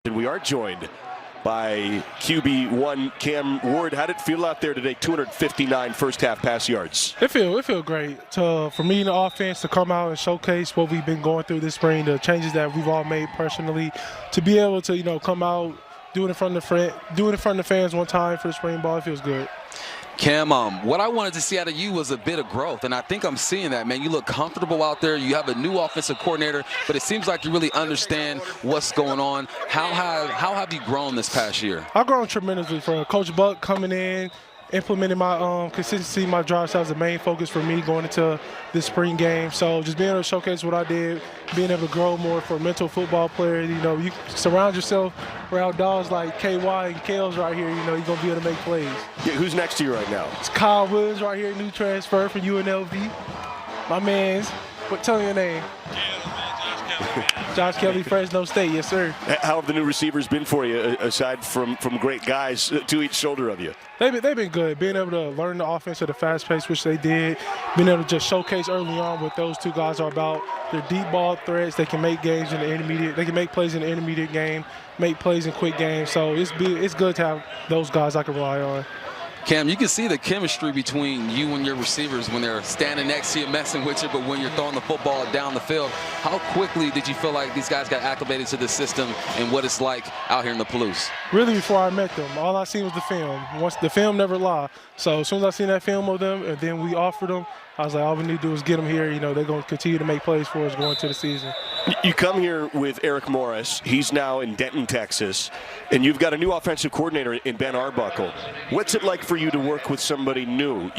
And we are joined by QB1 Cam Ward. How did it feel out there today? 259 first-half pass yards. It feel great for me and the offense to come out and showcase what we've been going through this spring, the changes that we've all made personally, to be able to come out, do it in front of the fans one time for the spring ball. It feels good. Cam, what I wanted to see out of you was a bit of growth, and I think I'm seeing that, man. You look comfortable out there. You have a new offensive coordinator, but it seems like you really understand what's going on. How have you grown this past year? I've grown tremendously from Coach Buck coming in, implementing my consistency, my drive. That was the main focus for me going into this spring game. So just being able to showcase what I did, being able to grow more for a mental football player. You surround yourself around dogs like KY and Kales right here. You're going to be able to make plays. Yeah, who's next to you right now? It's Kyle Williams right here, new transfer from UNLV. My man's, tell me your name. Josh Kelly, Fresno State, yes, sir. How have the new receivers been for you, aside from great guys to each shoulder of you? They've been good. Being able to learn the offense at a fast pace, which they did. Being able to just showcase early on what those two guys are about. They're deep ball threats. They can make games in the intermediate. They can make plays in the intermediate game, make plays in quick games. So it's good to have those guys I can rely on. Cam, you can see the chemistry between you and your receivers when they're standing next to you, messing with you, but when you're throwing the football down the field. How quickly did you feel like these guys got acclimated to the system and what it's like out here in the Palouse? Really, before I met them, all I seen was the film. Once the film never lie. So as soon as I seen that film of them, and then we offered them, I was like, all we need to do is get them here. They're going to continue to make plays for us going into the season. You come here with Eric Morris. He's now in Denton, Texas, and you've got a new offensive coordinator in Ben Arbuckle. What's it like for you to work with somebody new?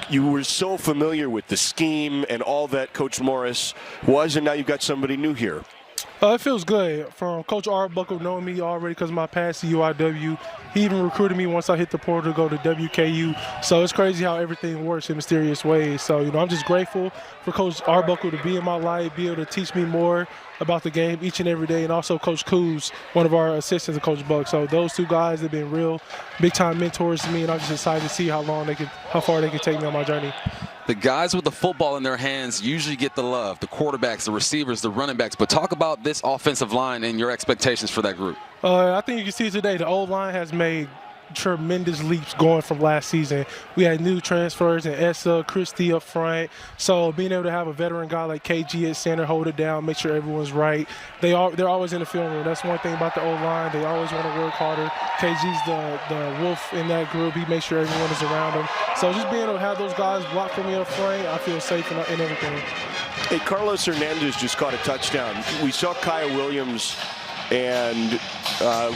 You were so familiar with the scheme and all that Coach Morris was, and now you've got somebody new here. It feels good. From Coach Arbuckle knowing me already because of my past to UIW. He even recruited me once I hit the portal to go to WKU. So it's crazy how everything works in mysterious ways. So, I'm just grateful for Coach Arbuckle to be in my life, be able to teach me more about the game each and every day, and also Coach Coos, one of our assistants of Coach Buck. So those two guys have been real big-time mentors to me, and I'm just excited to see how far they can take me on my journey. The guys with the football in their hands usually get the love, the quarterbacks, the receivers, the running backs. But talk about this offensive line and your expectations for that group. I think you can see today the O-line has made tremendous leaps going from last season. We had new transfers in Essa, Christie up front. So being able to have a veteran guy like KG at center, hold it down, make sure everyone's right. They're always in the film room. That's one thing about the O-line. They always want to work harder. KG's the wolf in that group. He makes sure everyone is around him. So just being able to have those guys block for me up front, I feel safe in everything. Hey, Carlos Hernandez just caught a touchdown. We saw Kyle Williams and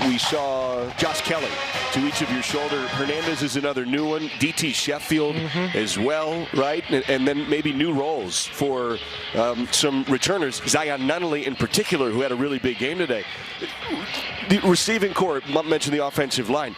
we saw Josh Kelly to each of your shoulder. Hernandez is another new one. DT Sheffield as well, right? And then maybe new roles for some returners. Zion Nunnally in particular, who had a really big game today. The receiving corps, mentioned the offensive line.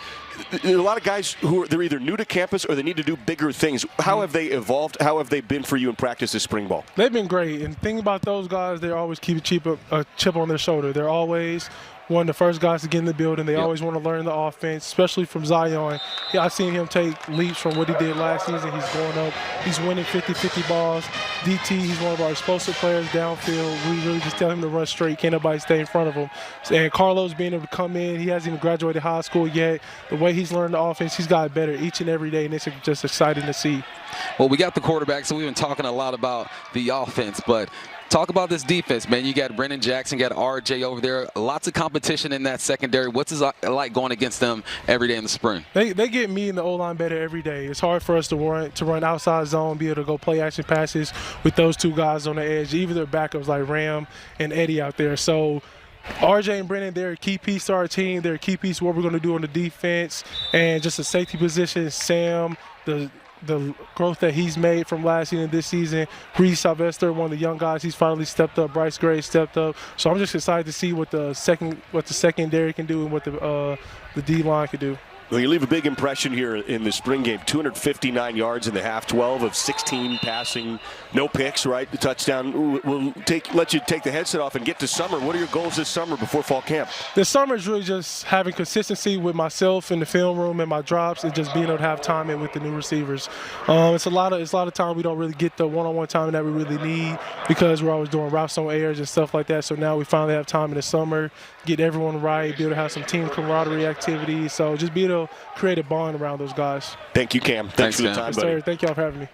There are a lot of guys they're either new to campus or they need to do bigger things. How have they evolved? How have they been for you in practice this spring ball? They've been great. And the thing about those guys, they always keep a chip on their shoulder. They're always one of the first guys to get in the building. They always want to learn the offense, especially from Zion. I've seen him take leaps from what he did last season. He's going up. He's winning 50-50 balls. DT, he's one of our explosive players downfield. We really just tell him to run straight. Can't nobody stay in front of him. And Carlos being able to come in, he hasn't even graduated high school yet. The way he's learned the offense, he's got better each and every day, and it's just exciting to see. Well, we got the quarterback, so we've been talking a lot about the offense, but talk about this defense, man. You got Brennan Jackson, you got RJ over there. Lots of competition in that secondary. What's it like going against them every day in the spring? They get me and the O-line better every day. It's hard for us to run outside zone, be able to go play action passes with those two guys on the edge. Even their backups like Ram and Eddie out there. So RJ and Brennan, they're a key piece to our team. They're a key piece to what we're going to do on the defense. And just a safety position, Sam, the growth that he's made from last season this season. Reed Sylvester, one of the young guys, he's finally stepped up. Bryce Gray stepped up. So I'm just excited to see what the secondary can do and what the D-line can do. Well, you leave a big impression here in the spring game. 259 yards in the half, 12 of 16 passing, no picks, right? The touchdown. We'll let you take the headset off and get to summer. What are your goals this summer before fall camp? This summer is really just having consistency with myself in the film room and my drops, and just being able to have time in with the new receivers. It's a lot of time we don't really get the one-on-one time that we really need because we're always doing routes on airs and stuff like that. So now we finally have time in the summer, get everyone right, be able to have some team camaraderie activities. So just be able to create a bond around those guys. Thank you, Cam. Thanks for the time, Yes, buddy. sir. Thank y'all for having me.